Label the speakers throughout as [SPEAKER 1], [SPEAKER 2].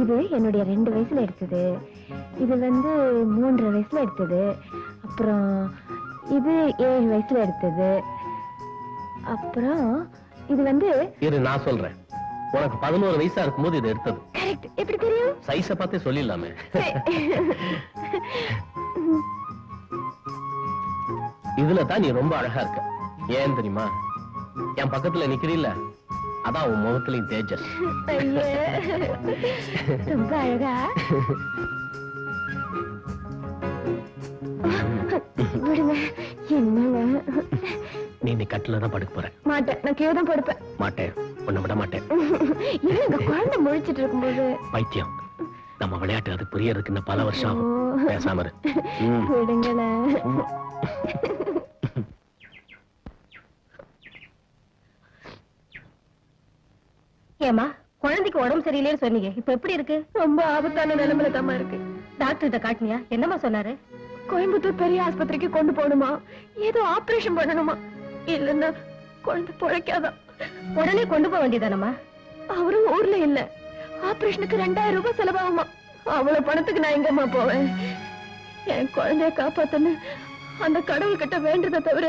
[SPEAKER 1] இது என்னுடைய 2 வயசுல எடுத்தது. இது 3.5 வயசுல எடுத்தது. அப்புறம் இது 7 வயசுல எடுத்தது. அப்புறம் இது
[SPEAKER 2] இரு நான் சொல்றேன். உனக்கு 11 வயசா இருக்கும்போது இது எடுத்தது.
[SPEAKER 1] கரெக்ட். எப்படி தெரியும்?
[SPEAKER 2] சைஸ பார்த்தே சொல்லிடலாமே. இதுல தான் நீ ரொம்ப அழகா இருக்க. ஏன் தெரியுமா? என் பக்கத்துல நிக்கிறீல்ல, அதான் உன் முகத்திலையும் தேஜஸ்.
[SPEAKER 1] ரொம்ப அழகா. விடுங்க. என்னங்க
[SPEAKER 2] நீ கட்டில தான் படுக்க போற?
[SPEAKER 1] மாட்டேன். நான் கீழே தான் படுப்பேன்.
[SPEAKER 2] மாட்டேன், உன்னை விட மாட்டேன்.
[SPEAKER 1] எங்க குழந்தை முழிச்சிட்டு இருக்கும்போது?
[SPEAKER 2] பைத்தியம், நம்ம விளையாட்டு அது புரியறதுக்கு இன்னும் பல வருஷம் ஆகும். பேசாம இரு.
[SPEAKER 1] விடுங்களேன்.
[SPEAKER 3] ஏமா, குழந்தைக்கு உடம்பு சரியில்லைன்னு சொன்னீங்க, இப்ப எப்படி இருக்கு?
[SPEAKER 1] ரொம்ப ஆபத்தான நிலைமையில தாமா இருக்கு.
[SPEAKER 3] டாக்டர் காட்டினியா? என்னமா சொன்னாரு?
[SPEAKER 1] கோயம்புத்தூர் பெரிய ஆஸ்பத்திரிக்கு கொண்டு போகணுமா, ஏதோ ஆபரேஷன் பண்ணணுமா, இல்லன்னா குழந்தை பிழைக்காதான்.
[SPEAKER 3] உடனே கொண்டு போக வேண்டியதானம்மா?
[SPEAKER 1] அவரும் ஊர்ல இல்ல. ஆபரேஷனுக்கு 2000 ரூபாய் செலவாகுமா. அவ்வளவு பணத்துக்கு நான் எங்கம்மா போவேன்? என் குழந்தைய காப்பாத்தன்னு அந்த கடவுள் கிட்ட வேண்டதை தவிர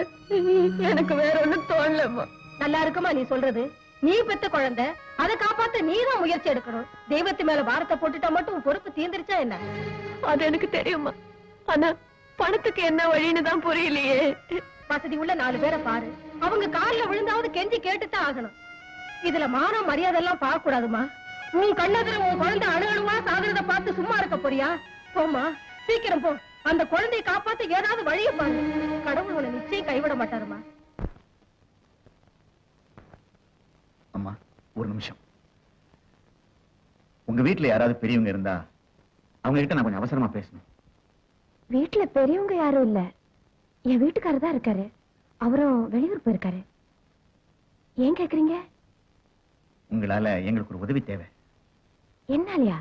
[SPEAKER 1] எனக்கு வேற ஒண்ணும் தோணலம்மா.
[SPEAKER 3] நல்லா இருக்குமா நீ சொல்றது? நீ பெத்த குழந்தை, அதை காப்பாத்த நீதான் முயற்சி எடுக்கணும். தெய்வத்து மேல பாரத்தை போட்டுட்டா மட்டும் உன் பொறுப்பு தீர்ந்துருச்சா என்ன?
[SPEAKER 1] அது எனக்கு தெரியுமா. ஆனா பணத்துக்கு என்ன வழின்னு தான் புரியலையே.
[SPEAKER 3] வசதி உள்ள 4 பேரை பாரு, அவங்க கால்ல விழுந்தாவது கெஞ்சி கேட்டுத்தான் ஆகணும். இதுல மானம் மரியாதை எல்லாம் பார்க்க கூடாதுமா. உன் கண்ணதுல உன் குழந்தை அணுகணுமா சாகுறத பார்த்து சும்மா இருக்க போறியா? போமா, சீக்கிரம் போ. அந்த குழந்தையை காப்பாத்த ஏதாவது வழியை பாரு. கடவுள் உன்னை நிச்சயம் கைவிட மாட்டாருமா.
[SPEAKER 4] அம்மா, ஒரு நிமிஷம். உங்க வீட்டுல யாராவது பெரியவங்க இருந்தா அவங்க கிட்ட நான் கொஞ்சம் அவசரமா பேசணும்.
[SPEAKER 1] வீட்டுல பெரியவங்க யாரும் இல்ல. என் வீட்டுக்காரர் தான் இருக்காரு. அவரும் வெளியூர் போயிருக்காரு. ஏன் கேக்குறீங்க?
[SPEAKER 4] உங்களால எங்களுக்கு ஒரு உதவி தேவை.
[SPEAKER 1] என்னாலயா?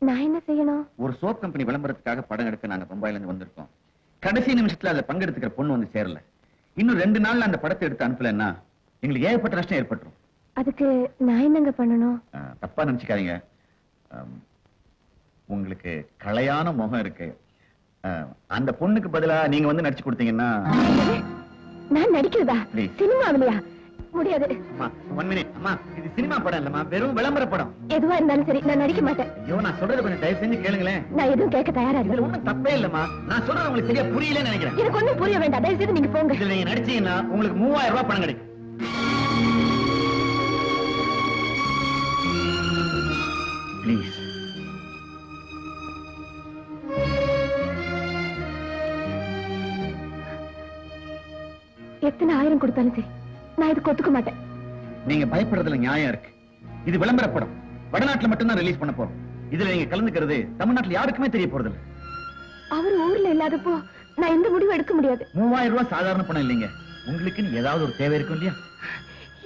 [SPEAKER 1] நான் என்ன செய்யணும்?
[SPEAKER 4] ஒரு சோப் கம்பெனி விளம்பரத்துக்காக படம் எடுக்க நாங்க பம்பாயில இருந்து வந்திருக்கோம். கடைசி நிமிஷத்துல அதுல பங்கெடுத்துக்கிற பொண்ணு வந்து சேரல. இன்னும் 2 நாள்ல அந்த படத்தை எடுத்து அனுப்பலன்னா எங்களுக்கு ஏகப்பட்ட நஷ்டம் ஏற்பட்டுரும்.
[SPEAKER 1] அதுக்கு நான் என்னங்க பண்ணணும்?
[SPEAKER 4] தப்பா நினைச்சுக்காதீங்க. உங்களுக்கு கலையான முகம் இருக்கு. அந்த பொண்ணுக்கு பதிலா நீங்க வந்து நடிச்சு கொடுத்தீங்கன்னா.
[SPEAKER 1] நான் நடிக்கிறதா? சினிமாவிலையா? முடியாது.
[SPEAKER 4] அம்மா, இது சினிமா படம் இல்லம்மா, வெறும் விளம்பர படம்.
[SPEAKER 1] எதுவா இருந்தாலும் சரி, நான் நடிக்க மாட்டேன்.
[SPEAKER 4] ஐயோ, நான் சொல்றது கொஞ்சம் தயவு செஞ்சு கேளுங்களேன்.
[SPEAKER 1] நான் எதுவும் கேட்க தயாரா இல்ல.
[SPEAKER 4] இதுல ஒண்ணும் தப்பே இல்லம்மா. நான் சொல்றது உங்களுக்கு சரியா புரியலன்னு நினைக்கிறேன்.
[SPEAKER 1] எனக்கு ஒண்ணும் புரிய வேண்டாம். தயவு செய்து நீங்க போங்க.
[SPEAKER 4] இதுல நீங்க நடிச்சீங்கன்னா உங்களுக்கு 3000 ரூபாய் பணம் கிடைக்கும். ப்ளீஸ்.
[SPEAKER 1] எத்தனை ஆயிரம் கொடுத்தாலும் சரி, நான் இதுக்கு ஒத்துக்க மாட்டேன்.
[SPEAKER 4] நீங்க பயப்படுறதுல நியாயம் இருக்கு. இது விளம்பர படம். வடநாட்டுல மட்டும்தான் ரிலீஸ் பண்ண போறோம். இதுல நீங்க கலந்துக்கிறது தமிழ்நாட்டுல யாருக்குமே தெரிய போறது இல்ல.
[SPEAKER 1] அவர் ஊர்ல இல்லாதப்போ நான் எந்த முடிவும் எடுக்க முடியாது.
[SPEAKER 4] 3000 ரூபாய் சாதாரண பணம் இல்லைங்க. உங்களுக்கு ஏதாவது ஒரு தேவை இருக்கும் இல்லையா?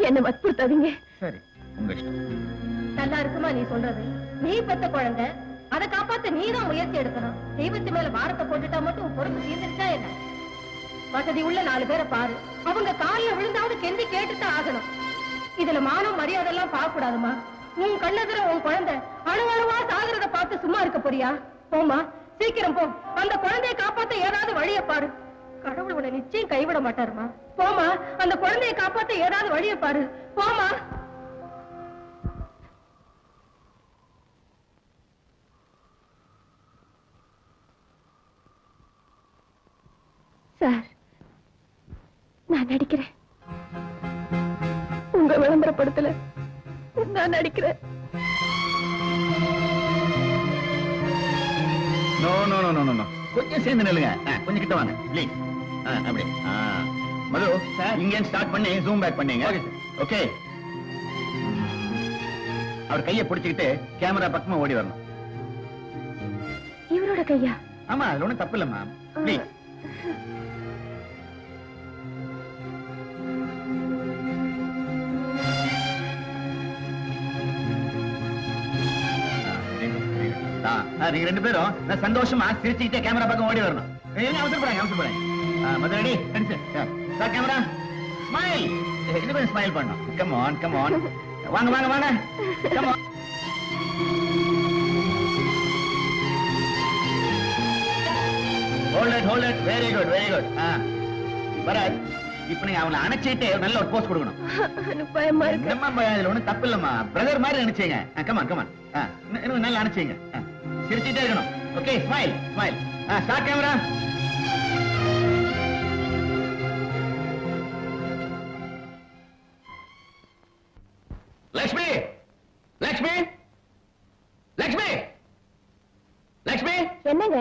[SPEAKER 1] என்ன வற்புறுத்தாதீங்க.
[SPEAKER 4] சரி, உங்க இஷ்டம்.
[SPEAKER 3] நல்லா இருக்குமா நீ சொல்றது? நீ பெத்த குழந்தை, அதை காப்பாத்த நீதான் முயற்சி எடுக்கணும். தெய்வத்து மேல பாரத்தை போட்டுட்டா மட்டும் உன் பொறுப்பு தீர்ந்துருச்சா என்ன? வசதி உள்ள 4 பேரை பாரு, அவங்க காலில விழுந்தாவது கெஞ்சி கேட்டுத்தான் ஆகணும். இதுல மானம் மரியாதை எல்லாம் பார்க்க கூடாதுமா. உன் கண்ணதுல உன் குழந்தை அணுவணுவா சாகுறத பார்த்து சும்மா இருக்க போறியா? போமா, சீக்கிரம் போ. அந்த குழந்தையை காப்பாத்த ஏதாவது வழியை பாரு. கடவுள் உன்னை நிச்சயம் கைவிட மாட்டாருமா. போமா, அந்த குழந்தையை காப்பாத்த ஏதாவது வழியை பாரு. போமா.
[SPEAKER 1] சார், நான் நடிக்கிறேன். உங்க விளம்பர படத்துல நான் நடிக்கிறேன்.
[SPEAKER 4] No no no no no. கொஞ்சம் சேர்ந்து நில்லுங்க. கொஞ்சம் கிட்ட வாங்க ப்ளீஸ். அப்படி. மது, இங்க ஸ்டார்ட் பண்ணி ஜூம் பேக் பண்ணீங்க. ஓகே. அவர் கையை பிடிச்சுக்கிட்டு கேமரா பக்கமா ஓடி வரணும்.
[SPEAKER 1] இவரோட கையா?
[SPEAKER 4] ஆமா, அதுல ஒண்ணும் தப்பு இல்ல மேம். ப்ளீஸ். நீங்க 2 பேரும் சந்தோஷமா சிரிச்சுக்கிட்டே கேமரா பக்கம் ஓடி வரணும். அவசரப்படுறாங்க. மதுரடி சார், கேமரா ஸ்மைல். இன்னும் கொஞ்சம் ஸ்மைல் பண்ணணும். Come on come on. வாங்க வாங்க வாங்க. Come on. hold it. Very good. Bharath, இப்ப நீ அவனை அணைச்சிட்டு நல்ல ஒரு போஸ்ட் கொடுக்கணும்.
[SPEAKER 1] எனக்கு பயமா இருக்கு.
[SPEAKER 4] என்னம்மா பயம், இதுல ஒண்ணும் தப்பு இல்லம்மா. பிரதர் மாதிரி நினைச்சீங்க. கமான். இன்னும் நல்லா நினைச்சீங்க. சிரிச்சிட்டே இருக்கணும். Okay, smile. Start camera.
[SPEAKER 2] Lakshmi
[SPEAKER 1] என்னங்க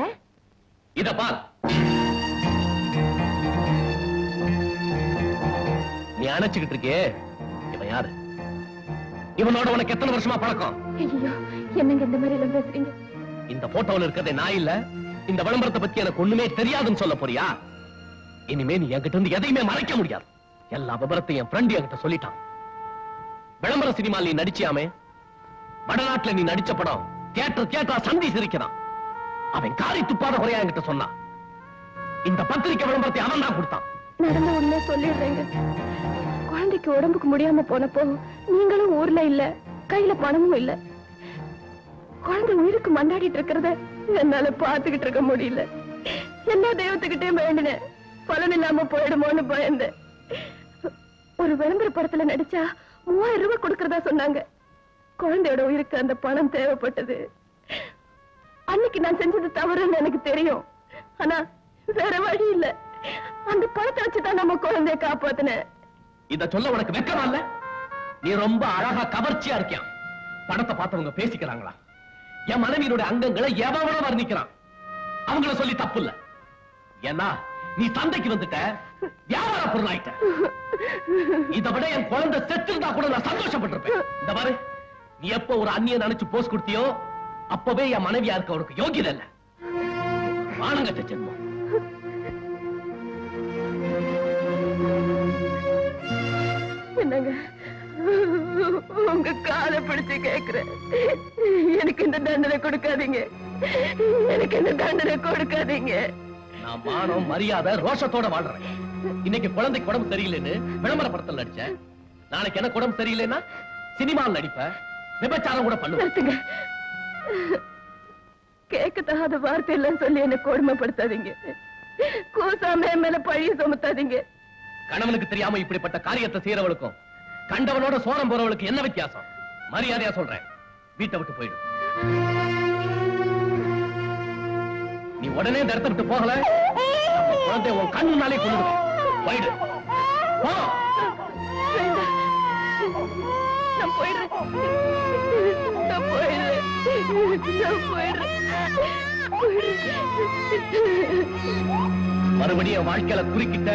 [SPEAKER 2] இத பார். நீ அணைச்சுக்கிட்டு இருக்கே, இவன் யாரு? இவனோட உனக்கு எத்தனை வருஷமா பழக்கம்?
[SPEAKER 1] ஐயோ, என்னங்க இந்த மாதிரி எல்லாம் பேசுறீங்க?
[SPEAKER 2] இந்த போட்டோல இருக்கிறதே நான் இல்ல. இந்த விளம்பரத்தை பத்தி எனக்கு ஒண்ணுமே தெரியாதுன்னு சொல்ல போறியா? இனிமே நீ என்கிட்ட இருந்து எதையுமே மறைக்க முடியாது. எல்லா விபரத்தையும் என் ஃப்ரெண்ட் என்கிட்ட சொல்லிட்டான். விளம்பர சினிமால நீ நடிச்சியாமே, வடநாட்டுல நீ நடிச்ச படம் தியேட்டர் சந்தி சிரிக்கிறான். அவன் காரி துப்பாத குறையா என்கிட்ட சொன்னான். இந்த பத்திரிக்கை விளம்பரத்தை அவன் தான் கொடுத்தான்.
[SPEAKER 1] நடந்த உண்மையை சொல்லிடுறேங்க. குழந்தைக்கு உடம்புக்கு முடியாம போனப்போ நீங்களும் ஊர்ல இல்ல, கையில பணமும் இல்ல. குழந்தை உயிருக்கு மண்டாடிட்டு இருக்கிறத என்னால பாத்துக்கிட்டு இருக்க முடியல. எல்லா தெய்வத்துக்கிட்டே வேண்டினேன், பலன் இல்லாம போயிடுமோன்னு பயந்தேன். ஒரு விளம்பர படத்துல நடிச்சா 3000 ரூபாய் கொடுக்கறதா சொன்னாங்க. குழந்தையோட உயிருக்கு அந்த பணம் தேவைப்பட்டது. அன்னைக்கு நான் செஞ்சது தவறுன்னு எனக்கு தெரியும். ஆனா வேற வழி இல்ல. அந்த பணத்தை வச்சுதான் நம்ம குழந்தைய காப்பாத்தினேன்.
[SPEAKER 2] இத சொல்ல உனக்கு வெக்கமா இல்ல? நீ ரொம்ப அழகா கவர்ச்சியா இருக்கியா? படத்தை பார்த்தவங்க பேசிக்கிறாங்களா? என் மனைவியோட அங்கங்களை எவனோ வர்ணிக்கிறான். அவங்கள சொல்லி தப்பு இல்ல. ஏன்னா நீ சந்தைக்கு வந்துட்ட, வியாபார பொருள் ஆயிட்ட. இதை விட என் குழந்தை செத்துருந்தா கூட நான் சந்தோஷப்பட்டிருப்பேன். இந்த பாரு, நீ எப்ப ஒரு அந்நிய நினைச்சு போஸ்ட் கொடுத்தியோ அப்பவே என் மனைவியா இருக்க உனக்கு யோகியதை இல்ல. வானங்க ஜென்மம்.
[SPEAKER 1] என்னங்க, உங்க காலை பிடிச்சு கேக்குறேன், எனக்கு இந்த தண்டனை கொடுக்காதீங்க.
[SPEAKER 2] நான் மானம் மரியாதை ரோஷத்தோட வாழ்றேன். இன்னைக்கு குழந்தைக்கு உடம்பு சரியில்லைன்னு விளம்பர படத்தில் நடிச்சேன். நாளைக்கு எனக்கு உடம்பு சரியில்லைன்னா சினிமாவில் நடிப்பேன், விபச்சாரம் கூட பண்ணுவேன்.
[SPEAKER 1] கேட்க தகாத வார்த்தை எல்லாம் சொல்லி என்ன கொடுமைப்படுத்தாதீங்க. கூசாம மேல பழிய சுமத்தாதீங்க.
[SPEAKER 2] கணவனுக்கு தெரியாம இப்படிப்பட்ட காரியத்தை செய்யறவளுக்கும் கண்டவனோட சோரம் போறவளுக்கு என்ன வித்தியாசம்? மரியாதையா சொல்றேன், வீட்டை விட்டு போயிடு. நீ உடனே இந்த இடத்தை விட்டு போகல, குழந்தை உன் கண்ணுனாலே கொண்டுடுவேன். போயிடு.
[SPEAKER 1] நான் போயிடுறேன்.
[SPEAKER 2] மறுபடியும் என் வாழ்க்கையில குறுக்கிட்ட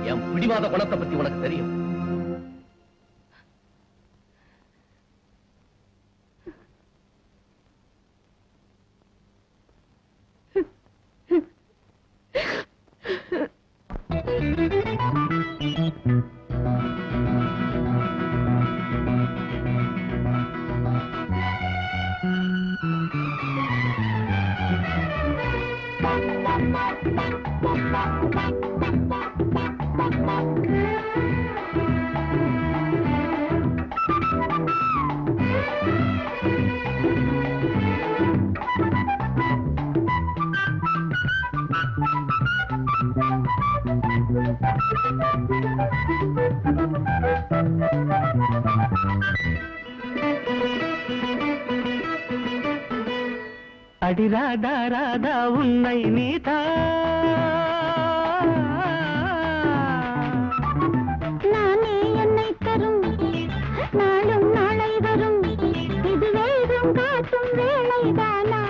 [SPEAKER 2] என் பிடிவாத குணத்தை பத்தி உனக்கு தெரியும்.
[SPEAKER 5] அடி ராதா ராதா உன்னை நீதா
[SPEAKER 6] நானே என்னை தரும் நாளும் நாளை வரும் இது வேகம் காட்டும் வேளைதானா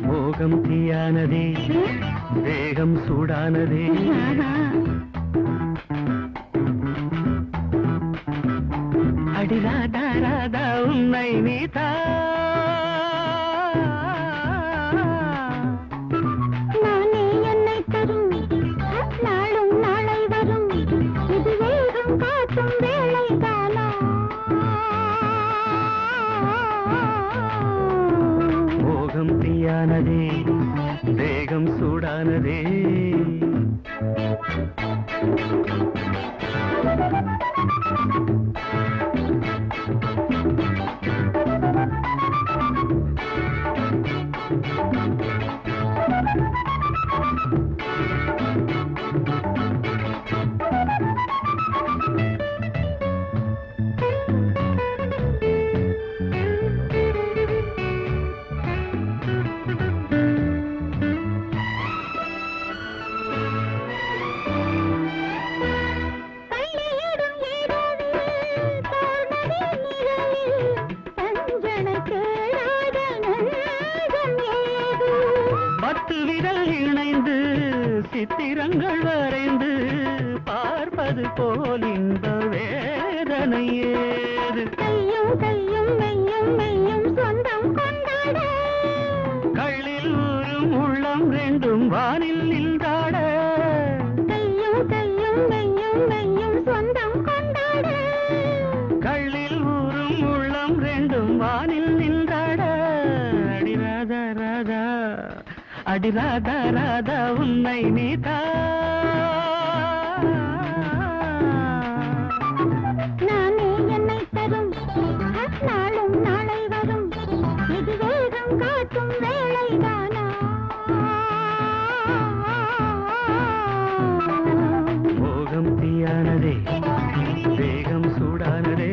[SPEAKER 5] மோகம் தீயானதே வேகம் சூடானதே அடி ராதா ராதா உன்னை நீதா
[SPEAKER 6] நானே என்னை தரும் நாளும் நாளை வரும் இது வேகம் காட்டும் வேளைதானா
[SPEAKER 5] மோகம் தீயானதே வேகம் சூடானதே சித்திரங்கள் வரைந்து பார்ப்பது போல் இன்ப வேதனை ஏது
[SPEAKER 6] கையும் கையும் மெய்யும் மெய்யும் சொந்தம் கொண்டாட
[SPEAKER 5] கள்ளில் ஊரும் உள்ளம் ரெண்டும் வானில் நின்றாட
[SPEAKER 6] கையும் கையும் மெய்யும் மெய்யும் சொந்தம் கொண்டாட
[SPEAKER 5] கள்ளில் ஊரும் உள்ளம் ரெண்டும் வானில் நின்றாட அடி ராதா ராதா அடி ராதா ராதா உன்னை நீதா
[SPEAKER 6] நானே என்னை தரும் நாளும் நாளை வரும் இது வேகம் காட்டும் வேளைதானா
[SPEAKER 5] மோகம் தீயானதே வேகம் சூடானதே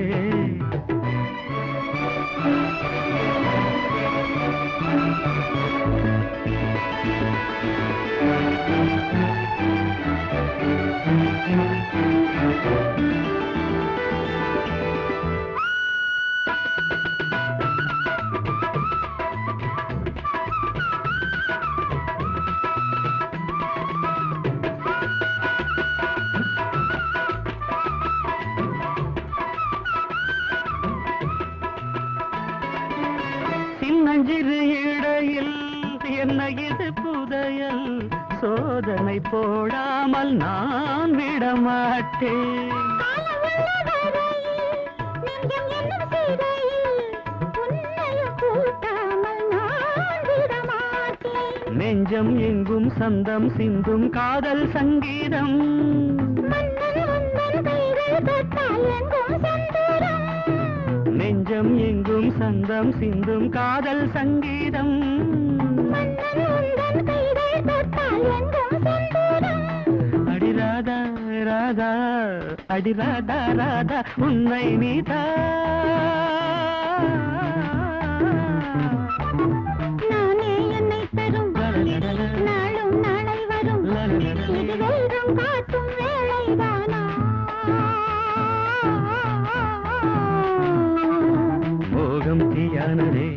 [SPEAKER 5] சின்னஞ்சிறு இடையில் என்ன இது புதையல் சோதனை போடாமல் நான் விடமாட்டேன் நெஞ்சம் எங்கும் சந்தம் சிந்தும் காதல் சங்கீதம் நெஞ்சம் எங்கும் சந்தம் சிந்தும் காதல் சங்கீதம் அடி ராதா ராதா அடி ராதா ராதா உன்னை நீதா
[SPEAKER 6] நானே என்னை தரும் நாளும் நாளை வரும் இது வேகம் காட்டும் வேளைதானா
[SPEAKER 5] மோகம் தீயானதே